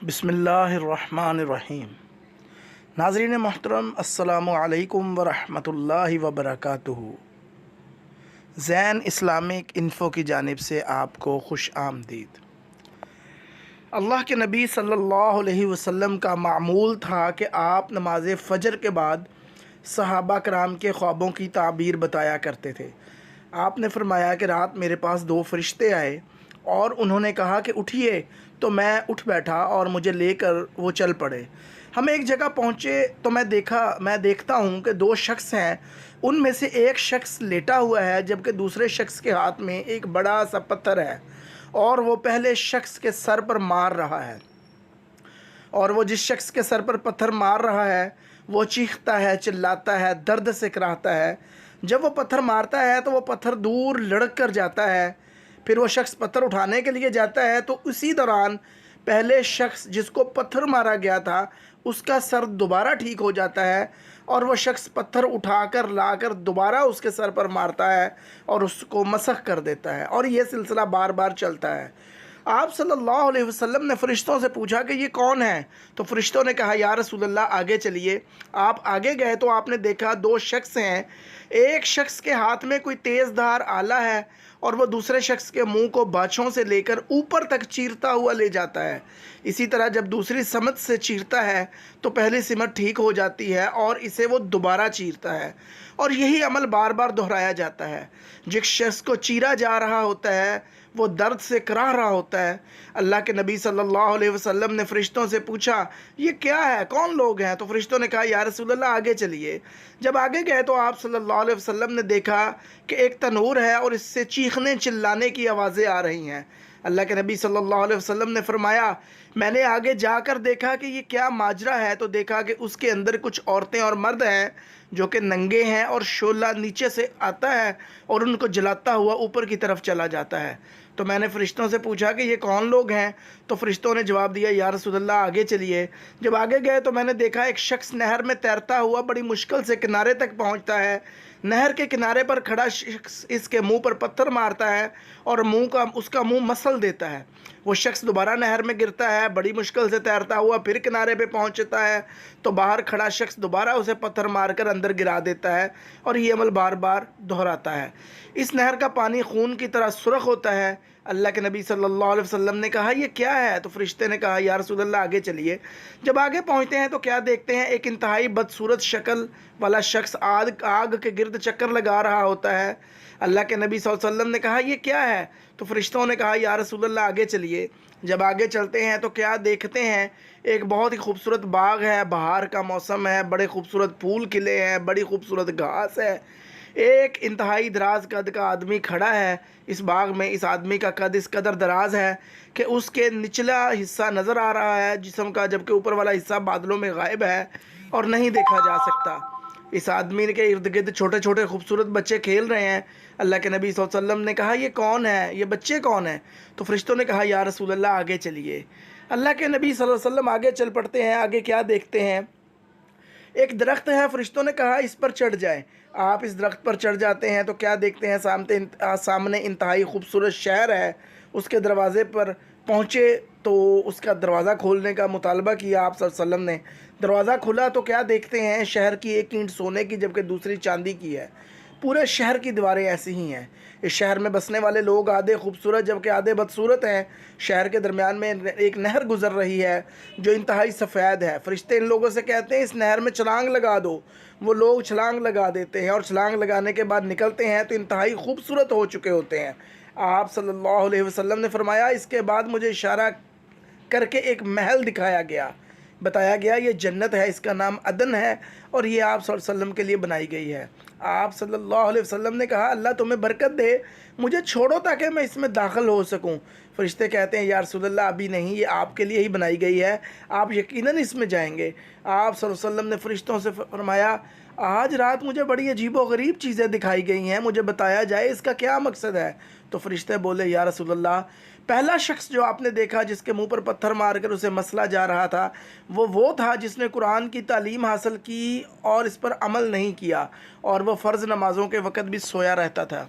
बिस्मिल्लाहिर्रहमानिर्रहीम। नाज़रीन मोहतरम, अस्सलामु अलैकुम वरहमतुल्लाहि वबरकातुहू। ज़ैन इस्लामिक इन्फ़ो की जानिब से आपको खुश आमदीद। अल्लाह के नबी सल्लल्लाहु अलैहि वसल्लम का मामूल था कि आप नमाज फ़जर के बाद सहाबा कराम के ख्वाबों की ताबीर बताया करते थे। आपने फरमाया कि रात मेरे पास दो फरिश्ते आए और उन्होंने कहा कि उठिए, तो मैं उठ बैठा और मुझे लेकर वो चल पड़े। हम एक जगह पहुँचे तो मैं देखता हूँ कि दो शख्स हैं। उनमें से एक शख्स लेटा हुआ है जबकि दूसरे शख्स के हाथ में एक बड़ा सा पत्थर है और वो पहले शख्स के सर पर मार रहा है। और वो जिस शख्स के सर पर पत्थर मार रहा है वो चीखता है, चिल्लाता है, दर्द से कराहता है। जब वो पत्थर मारता है तो वो पत्थर दूर लुढ़क कर जाता है। फिर वो शख्स पत्थर उठाने के लिए जाता है तो उसी दौरान पहले शख्स जिसको पत्थर मारा गया था उसका सर दोबारा ठीक हो जाता है और वह शख्स पत्थर उठाकर लाकर दोबारा उसके सर पर मारता है और उसको मसख कर देता है, और ये सिलसिला बार बार चलता है। आप सल्लल्लाहु अलैहि वसल्लम ने फ़रिश्तों से पूछा कि ये कौन है? तो फ़रिश्तों ने कहा, या रसूलल्लाह आगे चलिए। आप आगे गए तो आपने देखा दो शख्स हैं। एक शख्स के हाथ में कोई तेज़धार आला है और वह दूसरे शख्स के मुंह को बाछों से लेकर ऊपर तक चीरता हुआ ले जाता है। इसी तरह जब दूसरी समत से चीरता है तो पहली सिमत ठीक हो जाती है और इसे वो दोबारा चीरता है, और यही अमल बार बार दोहराया जाता है। जिस शख्स को चीरा जा रहा होता है वो दर्द से कराह रहा होता है। अल्लाह के नबी सल्लल्लाहु अलैहि वसल्लम ने फ़रिश्तों से पूछा, ये क्या है, कौन लोग हैं? तो फ़रिश्तों ने कहा, या रसूलल्लाह आगे चलिए। जब आगे गए तो आप सल्लल्लाहु अलैहि वसल्लम ने देखा कि एक तनूर है और इससे चीखने चिल्लाने की आवाज़ें आ रही हैं। अल्लाह के नबी सल्लल्लाहु अलैहि वसल्लम ने फरमाया, मैंने आगे जाकर देखा कि ये क्या माजरा है, तो देखा कि उसके अंदर कुछ औरतें और मर्द हैं जो कि नंगे हैं और शोला नीचे से आता है और उनको जलाता हुआ ऊपर की तरफ चला जाता है। तो मैंने फ़रिश्तों से पूछा कि ये कौन लोग हैं? तो फ़रिश्तों ने जवाब दिया, या रसूलल्लाह आगे चलिए। जब आगे गए तो मैंने देखा एक शख्स नहर में तैरता हुआ बड़ी मुश्किल से किनारे तक पहुंचता है। नहर के किनारे पर खड़ा शख्स इसके मुंह पर पत्थर मारता है और उसका मुंह मसल देता है। वो शख्स दोबारा नहर में गिरता है, बड़ी मुश्किल से तैरता हुआ फिर किनारे पे पहुंचता है तो बाहर खड़ा शख्स दोबारा उसे पत्थर मारकर अंदर गिरा देता है, और ये अमल बार बार दोहराता है। इस नहर का पानी खून की तरह सुर्ख होता है। अल्लाह के नबी सल्लल्लाहु अलैहि वसल्लम ने कहा, ये क्या है? तो फरिश्ते ने कहा, या रसूलल्लाह आगे चलिए। जब आगे पहुँचते हैं तो क्या देखते हैं, एक इंतहाई बदसूरत शक्ल वाला शख्स आग के गिर्द चक्कर लगा रहा होता है। अल्लाह के नबी सल्लल्लाहु अलैहि वसल्लम ने कहा, ये क्या है? तो फरिश्तों ने कहा, या रसूलल्लाह आगे चलिए। जब आगे चलते हैं तो क्या देखते हैं, एक बहुत ही खूबसूरत बाग है, बहार का मौसम है, बड़े खूबसूरत फूल खिले हैं, बड़ी खूबसूरत घास है। एक इंतहाई दराज कद का आदमी खड़ा है इस बाग में। इस आदमी का कद इस कदर दराज है कि उसके निचला हिस्सा नज़र आ रहा है जिस्म का, जबकि ऊपर वाला हिस्सा बादलों में गायब है और नहीं देखा जा सकता। इस आदमी के इर्द गिर्द छोटे छोटे खूबसूरत बच्चे खेल रहे हैं। अल्लाह के नबी सल्लल्लाहु अलैहि वसल्लम ने कहा, ये कौन है, ये बच्चे कौन हैं? तो फरिश्तों ने कहा, या रसूलल्लाह आगे चलिए। अल्लाह के नबी सल्लल्लाहु अलैहि वसल्लम आगे चल पड़ते हैं। आगे क्या देखते हैं, एक दरख्त है। फरिश्तों ने कहा, इस पर चढ़ जाएं। आप इस दरख्त पर चढ़ जाते हैं तो क्या देखते हैं, सामने इंतहाई खूबसूरत शहर है। उसके दरवाज़े पर पहुँचे तो उसका दरवाज़ा खोलने का मुतालबा किया आप सल्लल्लाहु अलैहि वसल्लम ने। दरवाज़ा खुला तो क्या देखते हैं, शहर की एक ईंट सोने की जबकि दूसरी चांदी की है। पूरे शहर की दीवारें ऐसी ही हैं। इस शहर में बसने वाले लोग आधे खूबसूरत जबकि आधे बदसूरत हैं। शहर के दरमियान में एक नहर गुजर रही है जो इंतहाई सफ़ेद है। फरिश्ते इन लोगों से कहते हैं, इस नहर में छलांग लगा दो। वो लोग छलांग लगा देते हैं और छलांग लगाने के बाद निकलते हैं तो इंतहाई खूबसूरत हो चुके होते हैं। आप सल्लल्लाहु अलैहि वसल्लम ने फरमाया, इसके बाद मुझे इशारा करके एक महल दिखाया गया, बताया गया ये जन्नत है, इसका नाम अदन है और ये आप सल्लल्लाहु अलैहि वसल्लम के लिए बनाई गई है। आप सल्लल्लाहु अलैहि वसल्लम ने कहा, अल्लाह तुम्हें बरकत दे, मुझे छोड़ो ताकि मैं इसमें दाखिल हो सकूं। फरिश्ते कहते हैं, या रसूलल्लाह अभी नहीं, ये आपके लिए ही बनाई गई है, आप यकीनन इसमें जाएंगे। आप सल्लल्लाहु अलैहि वसल्लम ने फरिश्तों से फरमाया, आज रात मुझे बड़ी अजीब व गरीब चीज़ें दिखाई गई हैं, मुझे बताया जाए इसका क्या मकसद है? तो फरिश्ते बोले, या रसूलल्लाह, पहला शख्स जो आपने देखा जिसके मुंह पर पत्थर मारकर उसे मसला जा रहा था वो था जिसने कुरान की तालीम हासिल की और इस पर अमल नहीं किया, और वह फ़र्ज़ नमाज़ों के वक़्त भी सोया रहता था।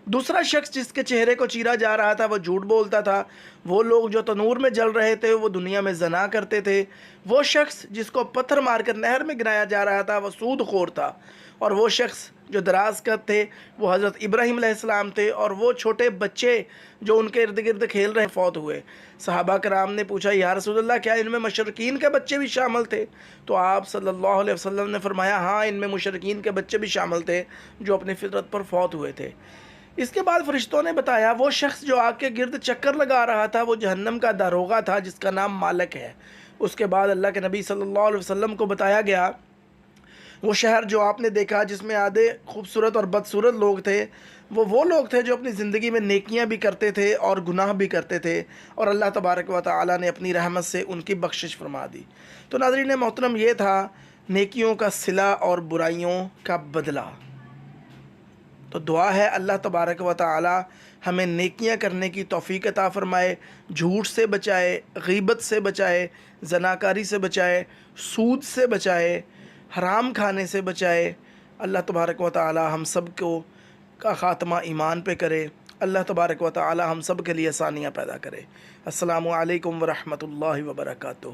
دوسرا شخص جس کے چہرے کو چیرا جا رہا تھا وہ جھوٹ بولتا تھا، وہ لوگ جو تنور میں جل رہے تھے وہ دنیا میں زنا کرتے تھے، وہ شخص جس کو پتھر مار کر نہر میں گرایا جا رہا تھا وہ سود خور تھا، اور وہ شخص جو دراز قد تھے وہ حضرت ابراہیم علیہ السلام تھے، اور وہ چھوٹے بچے جو ان کے ارد گرد کھیل رہے فوت ہوئے۔ صحابہ کرام نے پوچھا یا رسول اللہ کیا ان میں مشرکین کے بچے بھی شامل تھے؟ تو آپ صلی اللہ علیہ وسلم نے فرمایا ہاں، ان میں مشرکین کے بچے بھی شامل تھے جو اپنی فطرت پر فوت ہوئے تھے۔ اس کے بعد فرشتوں نے بتایا وہ شخص جو آگ کے گرد چکر لگا رہا تھا وہ جہنم کا داروغہ تھا جس کا نام مالک ہے۔ اس کے بعد اللہ کے نبی صلی اللہ علیہ وسلم کو بتایا گیا وہ شہر جو آپ نے دیکھا جس میں آدھے خوبصورت اور بدصورت لوگ تھے، وہ لوگ تھے جو اپنی زندگی میں نیکیاں بھی کرتے تھے اور گناہ بھی کرتے تھے، اور اللہ تبارک و تعالی نے اپنی رحمت سے ان کی بخشش فرما دی۔ تو ناظرین محترم، یہ تھا نیکیوں کا صلہ اور برائیوں کا بدلہ۔ تو دعا ہے اللہ تبارک و تعالی ہمیں نیکیاں کرنے کی توفیق عطا فرمائے، جھوٹ سے بچائے، غیبت سے بچائے، زناکاری سے بچائے، سود سے بچائے، حرام کھانے سے بچائے۔ اللہ تبارک و تعالی ہم سب کو کا خاتمہ ایمان پہ کرے۔ اللہ تبارک و تعالی ہم سب کے لیے آسانیاں پیدا کرے۔ السلام علیکم ورحمۃ اللہ وبرکاتہ۔